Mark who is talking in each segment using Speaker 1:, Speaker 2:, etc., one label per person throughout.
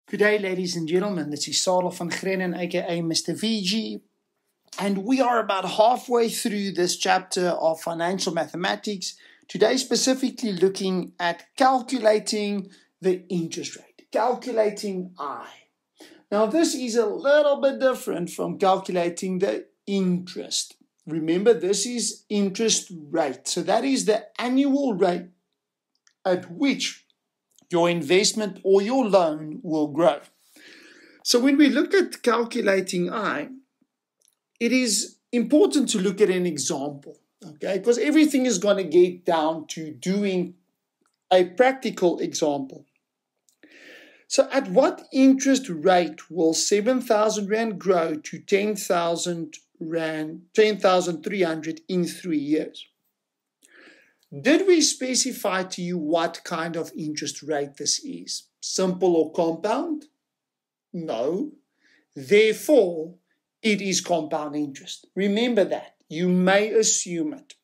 Speaker 1: Good day, ladies and gentlemen. This is Sarel van Grenen, aka Mr. VG, and we are about halfway through this chapter of financial mathematics. Today, specifically looking at calculating the interest rate, calculating I. Now, this is a little bit different from calculating the interest. Remember, this is interest rate. So that is the annual rate at which your investment or your loan will grow. So when we look at calculating I, it is important to look at an example, okay? Because everything is going to get down to doing a practical example. So at what interest rate will 7,000 Rand grow to 10,300 in 3 years? Did we specify to you what kind of interest rate this is? Simple or compound? No. Therefore, it is compound interest. Remember that. You may assume it.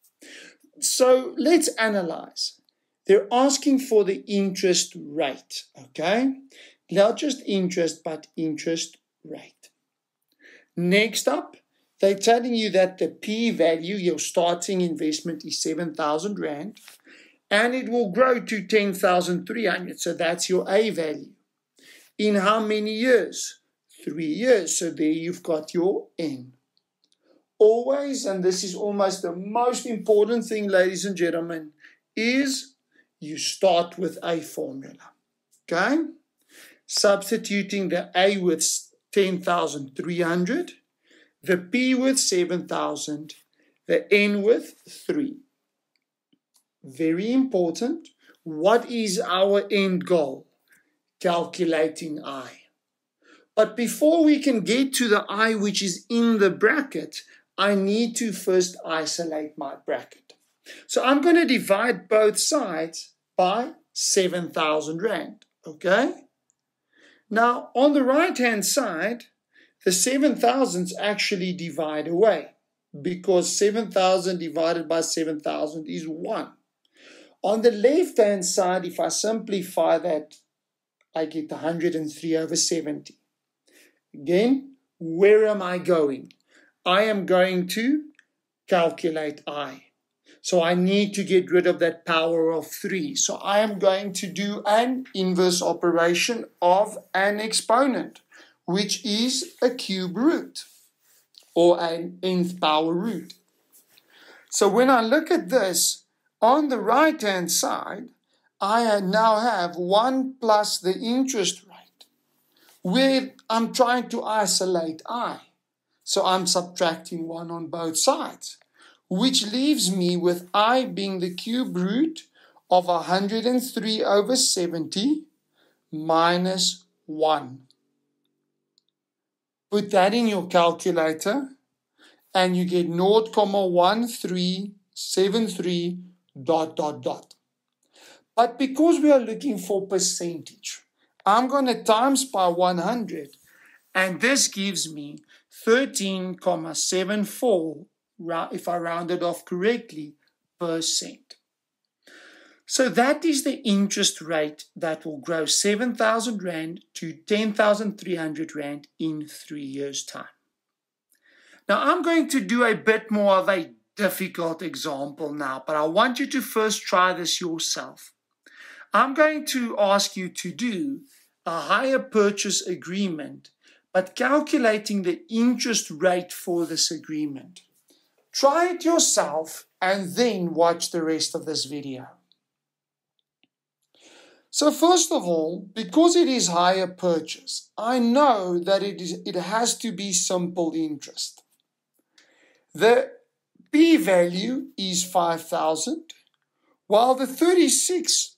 Speaker 1: So let's analyze. They're asking for the interest rate, okay? Not just interest, but interest rate. Next up, they're telling you that the P value, your starting investment, is 7,000 Rand, and it will grow to 10,300. So that's your A value. In how many years? 3 years. So there you've got your N. Always, and this is almost the most important thing, ladies and gentlemen, is you start with a formula. Okay? Substituting the A with 10,300. The P with 7,000, the N with 3. Very important. What is our end goal? Calculating I. But before we can get to the I which is in the bracket, I need to first isolate my bracket. So I'm going to divide both sides by 7,000 Rand. Okay? Now, on the right-hand side, the 7,000s actually divide away because 7,000 divided by 7,000 is 1. On the left-hand side, if I simplify that, I get 103 over 70. Again, where am I going? I am going to calculate I. So I need to get rid of that power of 3. So I am going to do an inverse operation of an exponent, which is a cube root or an nth power root. So when I look at this, on the right-hand side, I now have 1 plus the interest rate, where I'm trying to isolate I. So I'm subtracting 1 on both sides, which leaves me with I being the cube root of 103 over 70 minus 1. Put that in your calculator and you get 0.1373 ... But because we are looking for percentage, I'm going to times by 100 and this gives me 13.74, if I round it off correctly, percent. So that is the interest rate that will grow 7,000 Rand to 10,300 Rand in 3 years' time. Now, I'm going to do a bit more of a difficult example now, but I want you to first try this yourself. I'm going to ask you to do a hire purchase agreement, but calculating the interest rate for this agreement. Try it yourself and then watch the rest of this video. So first of all, because it is hire purchase, I know that it has to be simple interest. The P value is 5,000, while the 36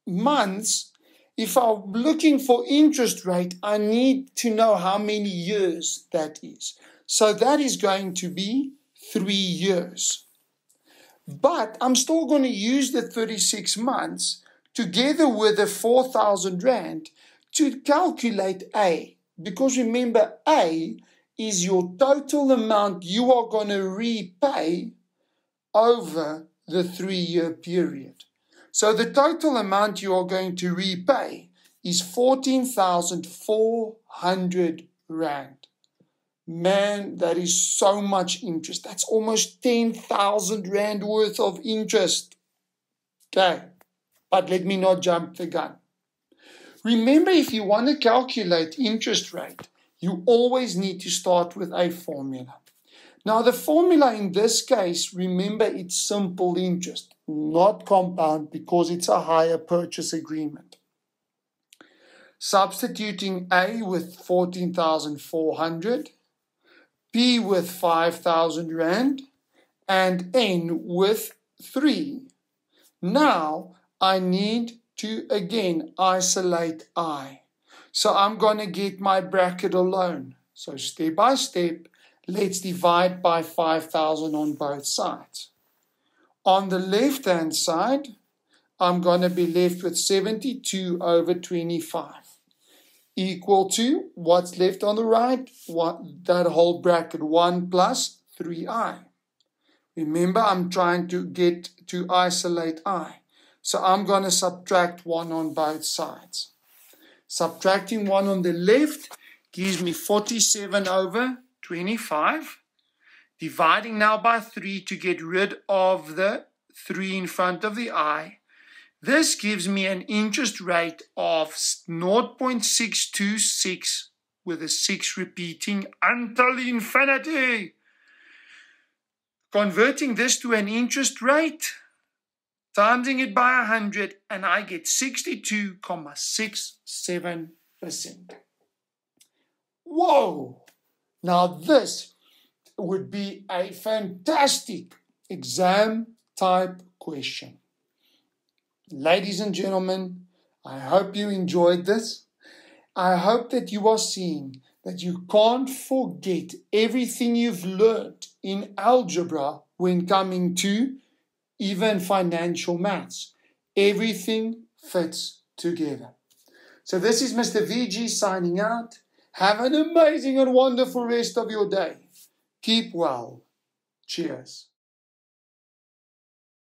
Speaker 1: months, if I'm looking for interest rate, I need to know how many years that is. So that is going to be 3 years. But I'm still going to use the 36 months together with the 4,000 Rand to calculate A. Because remember, A is your total amount you are going to repay over the 3-year period. So the total amount you are going to repay is 14,400 Rand. Man, that is so much interest. That's almost 10,000 Rand worth of interest. Okay, but let me not jump the gun. Remember, if you want to calculate interest rate, you always need to start with a formula. Now, the formula in this case, remember, it's simple interest, not compound, because it's a hire purchase agreement. Substituting A with 14,400, P with 5,000 Rand, and N with 3. Now, I need to again isolate I. So I'm going to get my bracket alone. So step by step, let's divide by 5,000 on both sides. On the left-hand side, I'm going to be left with 72 over 25. Equal to, what's left on the right? That whole bracket, 1 plus 3i. Remember, I'm trying to get to isolate I. So I'm going to subtract 1 on both sides. Subtracting 1 on the left gives me 47 over 25. Dividing now by 3 to get rid of the 3 in front of the I. This gives me an interest rate of 0.626 with a 6 repeating until infinity. Converting this to an interest rate, timesing it by 100, and I get 62.67%. Whoa! Now this would be a fantastic exam type question. Ladies and gentlemen, I hope you enjoyed this. I hope that you are seeing that you can't forget everything you've learned in algebra when coming to even financial maths. Everything fits together. So this is Mr. VG signing out. Have an amazing and wonderful rest of your day. Keep well. Cheers.